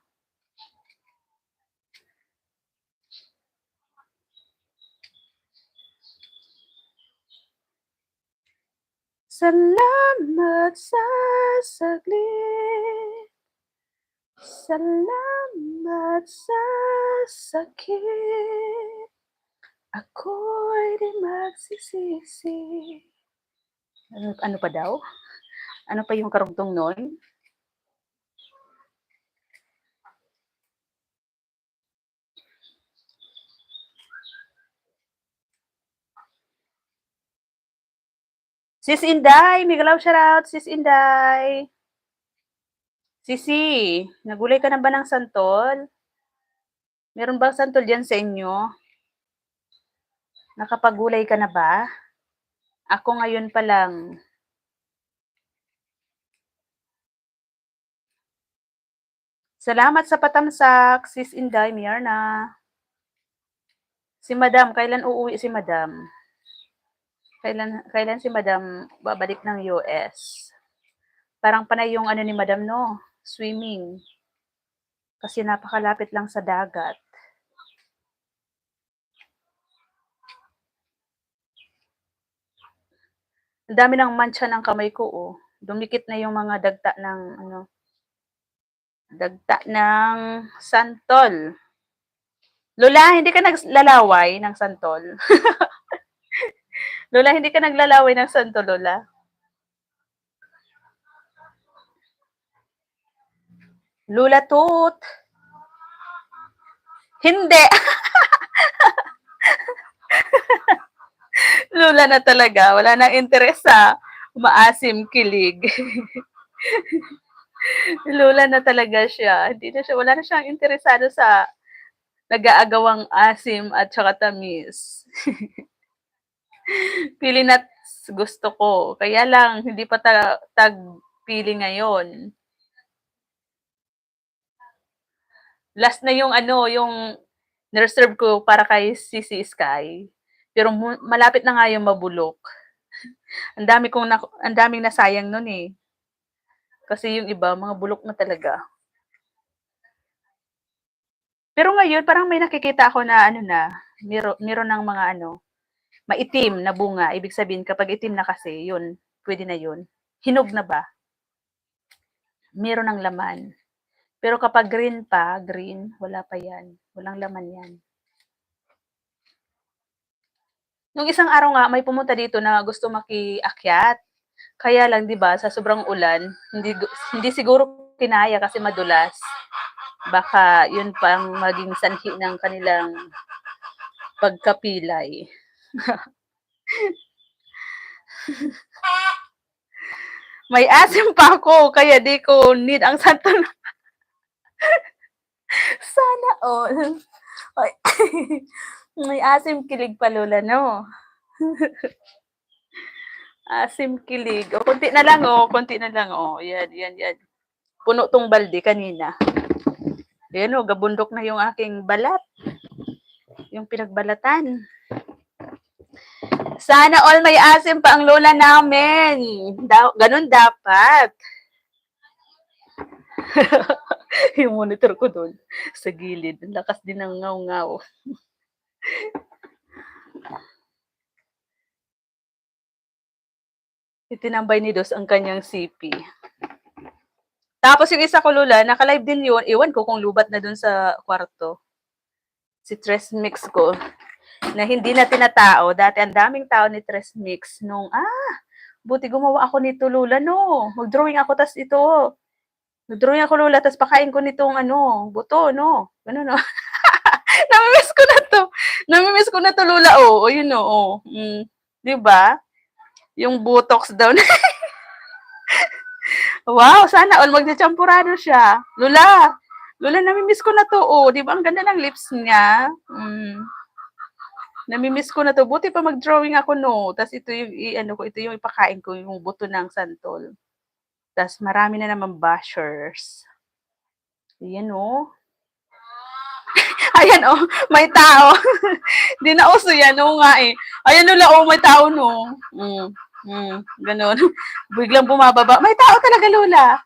Salamat sa saglit, salamat sa sakit, ako'y di magsisisi. Ano pa daw? Ano pa yung karugtong nun? Sis Inday, Migalaw shoutout, Sis Inday. Sisi, nagulay ka na ba ng santol? Meron bang santol dyan sa inyo? Nakapagulay ka na ba? Ako ngayon pa lang. Salamat sa patamsak, Sis Inday, Miyarna. Si Madam, kailan uuwi si Madam? Kailan si Madam babalik ng US? Parang panay yung ni Madam, no? Swimming. Kasi napakalapit lang sa dagat. Ang dami ng mancha ng kamay ko, oh. Dumikit na yung mga dagta ng santol. Lola, hindi ka naglalaway ng santol? Lola, hindi ka naglalaway ng santol, Lola? Lola Toot! Hindi! Lola na talaga. Wala nang interes sa maasim kilig. Lola na talaga siya. Wala na siyang interesado sa nag-aagawang asim at saka tamis. Pili nuts gusto ko. Kaya lang, hindi pa tag-pili ngayon. Last na yung yung reserve ko para kay Sisi Sky. Pero malapit na nga yung mabulok. Ang daming nasayang nun eh. Kasi yung iba, mga bulok na talaga. Pero ngayon, parang may nakikita ako na meron ng mga maitim na bunga. Ibig sabihin, kapag itim na kasi, yun, pwede na yun. Hinog na ba? Meron ng laman. Pero kapag green, wala pa yan. Walang laman yan. Nung isang araw nga may pumunta dito na gusto makiakyat. Kaya lang 'di ba sa sobrang ulan, hindi siguro kinaya kasi madulas. Baka 'yun pang maging sanhi ng kanilang pagkapilay. May asim pa ako kaya di ko need ang santol. Sana all. Ay, may asim kilig pa lola 'no? Asim kilig. O konti na lang oh, konti na lang oh. Yan, yan, yan. Puno 'tong balde kanina. Ayan oh, gabundok na yung aking balat. Yung pinagbalatan. Sana all may asim pa ang lola namin. Ganun dapat. Yung monitor ko doon sa gilid. Ang lakas din ng ngaw-ngaw. Itinambay ni Dos ang kanyang CP. Tapos yung isa ko lula, naka-live din yun. Iwan ko kung lubat na dun sa kwarto. Si Tres Mix ko. Na hindi na tinatao. Dati ang daming tao ni Tres Mix. Buti gumawa ako nito lula, no. Mag-drawing ako, tas ito. Mag-drawing ako lula, tas pakain ko nitong buto, no. Ganun, no. Namimiss ko na to. Namimiss ko na to lula, oh. O yun, no. Oh. Diba? Yung butox daw na. Wow, sana all magchachampurado siya. Lula, namimiss ko na to. Oh, di ba ang ganda ng lips niya? Namimiss ko na to. Buti pa mag-drawing ako, no. Tapos ito yung, ito yung ipakain ko, yung buto ng santol. Tapos marami na naman bashers. Ayan, oh. Ayan, oh, may tao. Di na uso yan, oo nga eh. Ayan, Lula, oh, may tao, no. Ganon. Biglang bumababa. May tao talaga, Lola.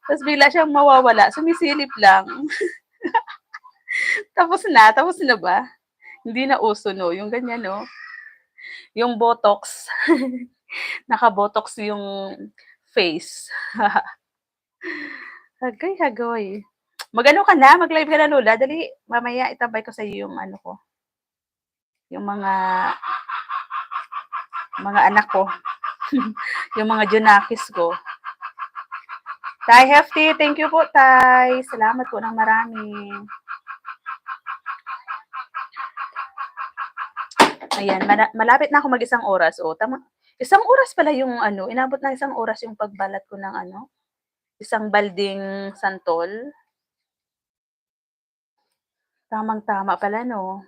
Tapos bigla siyang mawawala. Sumisilip lang. Tapos na ba? Hindi na uso, no? Yung ganyan, no? Yung botox. Naka-botox yung face. Hagay. Mag-ano ka na? Mag-live ka na, Lola. Dali, mamaya itabay ko sa iyo yung ano ko. Yung mga anak ko. Yung mga junakis ko. Tay Hefty, thank you po, Tay. Salamat po ng marami. Ayan, malapit na ako mag-isang oras. O, tama. Isang oras pala yung inabot na isang oras yung pagbalat ko ng isang balding santol. Tamang-tama pala, no?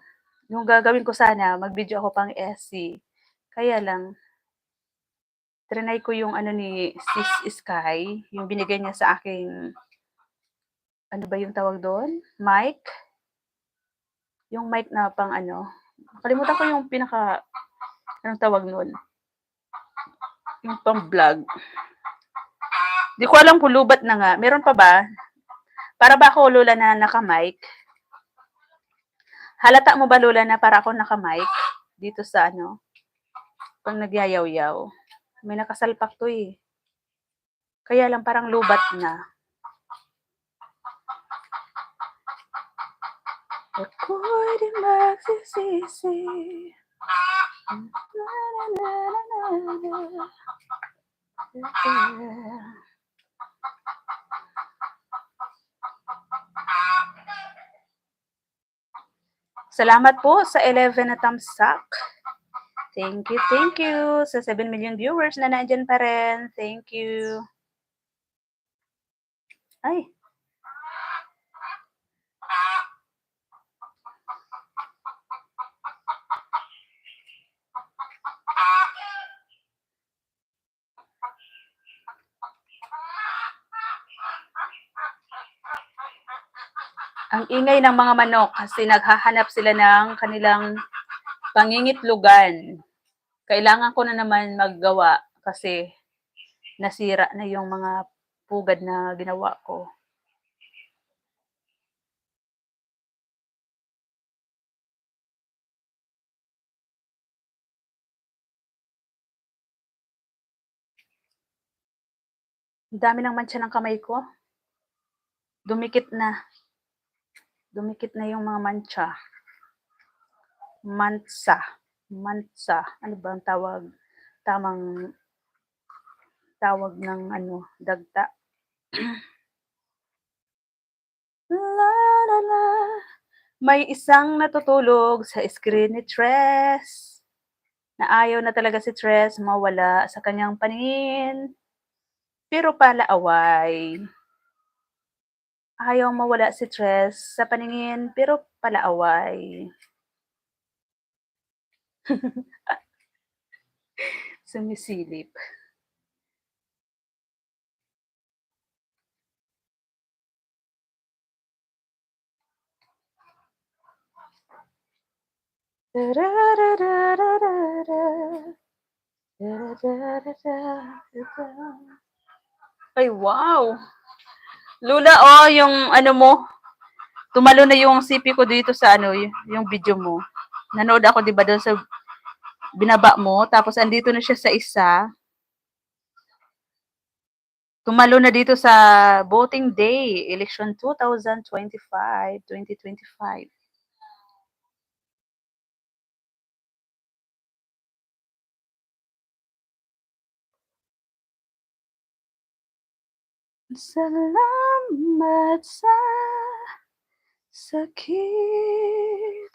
Yung gagawin ko sana, mag-video ako pang SC. Kaya lang, trinay ko yung ni Sis Sky, yung binigay niya sa aking, ano ba yung tawag doon? Mic? Yung mic na pang kalimutan ko yung anong tawag noon? Yung pang vlog. Di ko alam kung lubat na nga. Meron pa ba? Para ba ako, Lola, na naka-mic? Halata mo ba, Lola, na para ako naka-mic? Dito sa pang nagyayaw-yaw. May nakasalpak to eh. Kaya lang parang lubat na. Ako'y di magsisisi. Salamat po sa 11 na thumbs up. Thank you. Sa 7 million viewers na nandyan pa rin. Thank you. Ay. Ang ingay ng mga manok kasi naghahanap sila ng kanilang pangingitlugan. Kailangan ko na naman maggawa kasi nasira na yung mga pugad na ginawa ko. Ang dami ng mancha ng kamay ko. Dumikit na. Dumikit na yung mga mancha. Mansa. Mansa. Ano ba ang tamang tawag ng ano, dagta? La, la, la. May isang natutulog sa screen ni Tres, na ayaw na talaga si Tres mawala sa kanyang paningin, pero palaaway. Ayaw mawala si Tres sa paningin, pero palaaway. Sumisilip. Ay, wow! Lula, oh, yung ano mo, tumalo na yung CP ko dito sa ano, yung video mo. Nanood ako, di ba, doon sa binaba mo, tapos andito na siya sa isa. Tumalo na dito sa voting day, election 2025, 2025. Salamat sa sakit.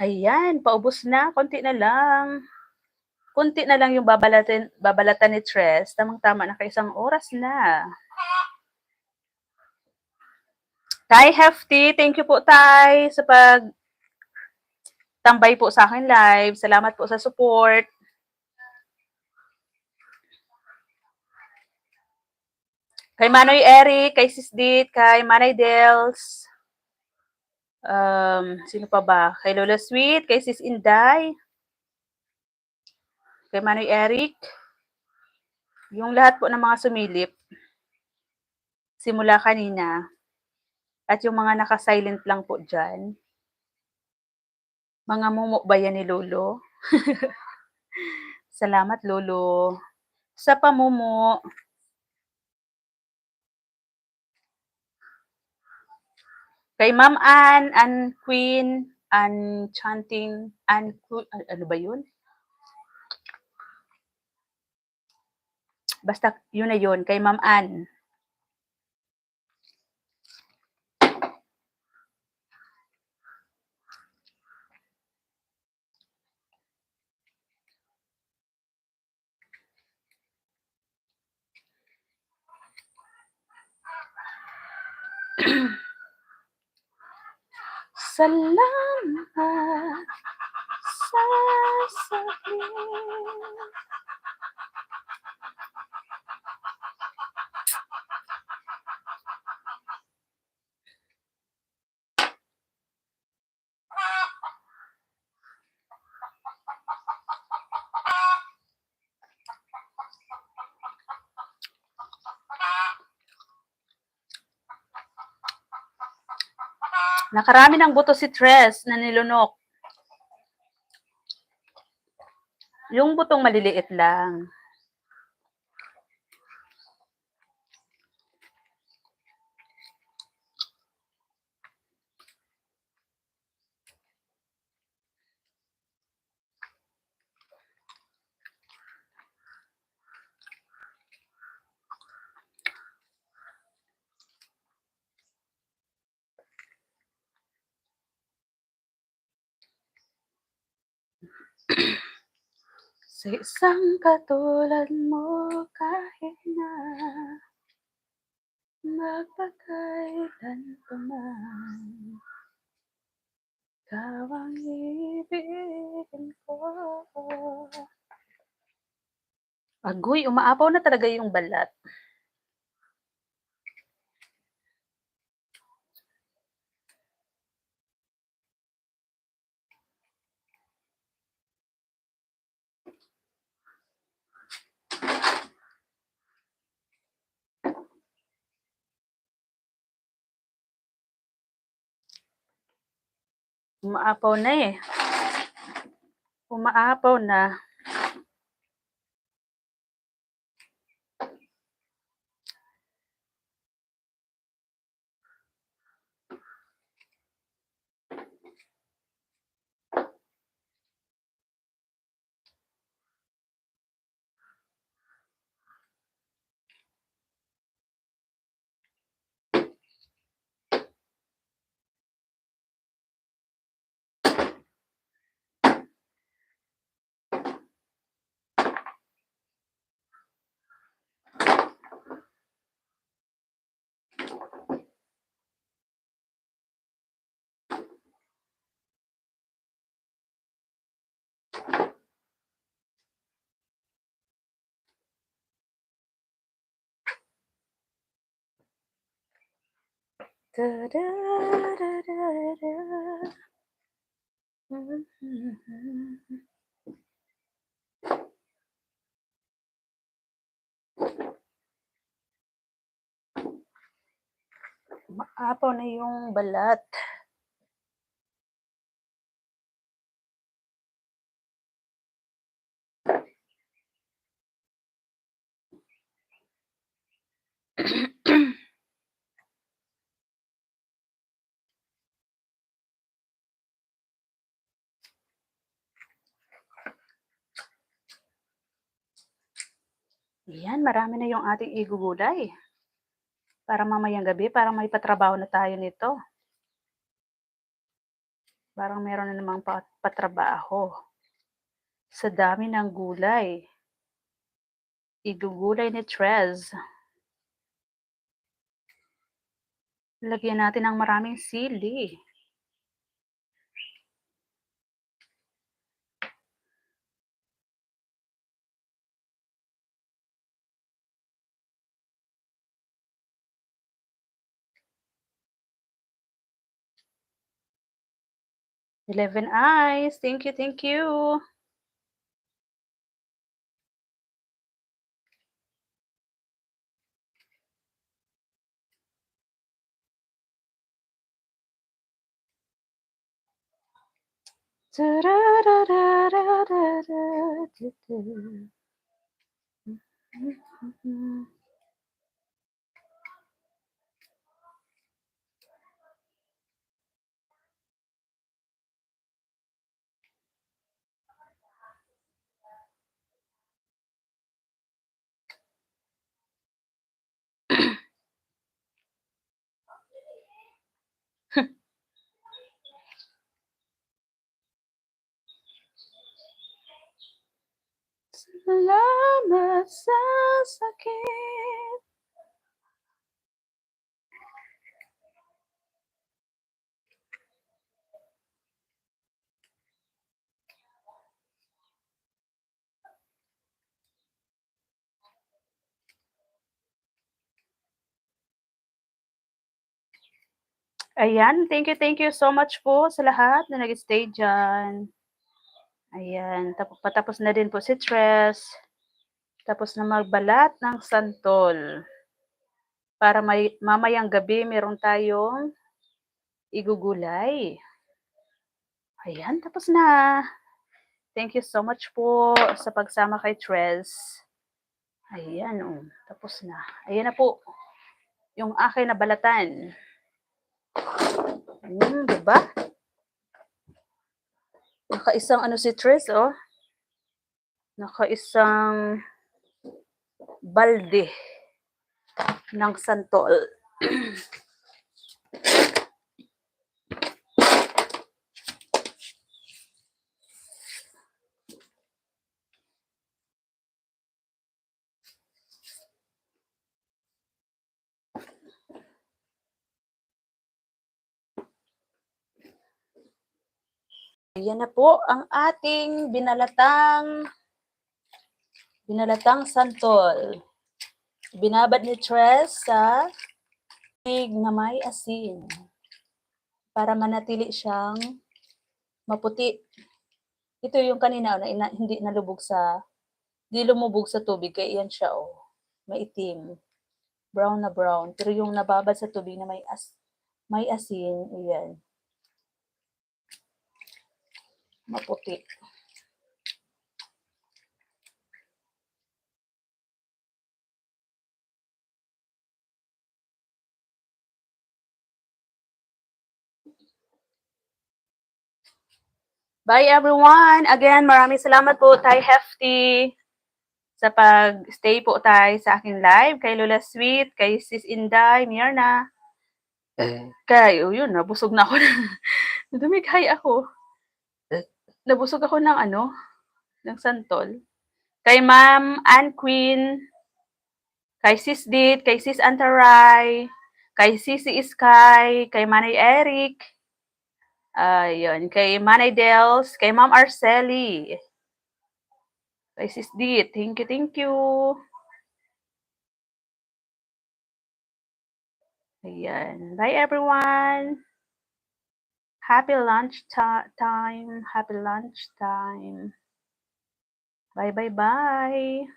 Ayan, paubos na, konti na lang. Konti na lang yung babalatan ni Tres. Tamang-tama, naka-isang oras na. Tay Hefty, thank you po, Tay, sa tambay po sa akin live. Salamat po sa support. Kay Manoy Eric, kay Sis Dit, kay Manay Dels. Sino pa ba? Kay Lola Sweet, kay Sis Inday, kay Manoy Eric. Yung lahat po ng mga sumilip simula kanina at yung mga naka-silent lang po dyan. Mga mumu ba yan ni Lolo? Salamat, Lolo, sa pamumu. Kay Ma'am Ann Queen, Ann Chanting, ano ba yun? Basta yun na yun, kay Ma'am Ann. Salamat sa sakit. Nakarami ng buto si Tres na nilunok. Yung butong maliliit lang. Sa isang katulad mo kahit na magpakailan pa man, ikaw ang ibigin ko. Agoy, umaapaw na talaga yung balat. Umaapaw na eh. Umaapaw na. Umaapaw na yung balat. Yan, marami na yung ating igugulay. Para mamayang gabi, parang may patrabaho na tayo nito. Parang meron na namang patrabaho. Sa dami ng gulay. Igugulay ni Trez. Lagyan natin ng maraming sili. Eleven Eyes, thank you, thank you. Salamat sa sakit. Ayan, thank you so much po sa lahat na nag-stay diyan. Ayan, patapos na din po si Tres. Tapos na magbalat ng santol. Para mamayang gabi meron tayong igugulay. Ayan, tapos na. Thank you so much po sa pagsama kay Tres. Ayan, oh, tapos na. Ayan na po yung akin na balatan. Diba? Nakaisang ano si Tres, oh. Nakaisang balde ng santol. Ayan na po ang ating binalatang santol. Binabad ni Tres sa tubig na may asin para manatili siyang maputi. Ito yung kanina na hindi lumubog sa tubig kaya yan siya, oh, maitim. Brown na brown. Pero yung nababad sa tubig na may asin, ayan. maputi. Bye everyone! Again, maraming salamat po Tay Hefty sa pag-stay po tayo sa aking live. Kay Lola Sweet, kay Sis Inday, Myrna. Kay, yun, nabusog na ako. Dumighay ako. Nabusog ako ng ng santol. Kay Ma'am Ann Queen, kay Sis Dit, kay Sis Antaray, kay Sisi Sky, kay Manay Eric, ayun, kay Manay Dels, kay Ma'am Arceli, kay Sis Dit, thank you, thank you. Ayan, bye everyone. Happy lunch time, happy lunch time. Bye, bye, bye.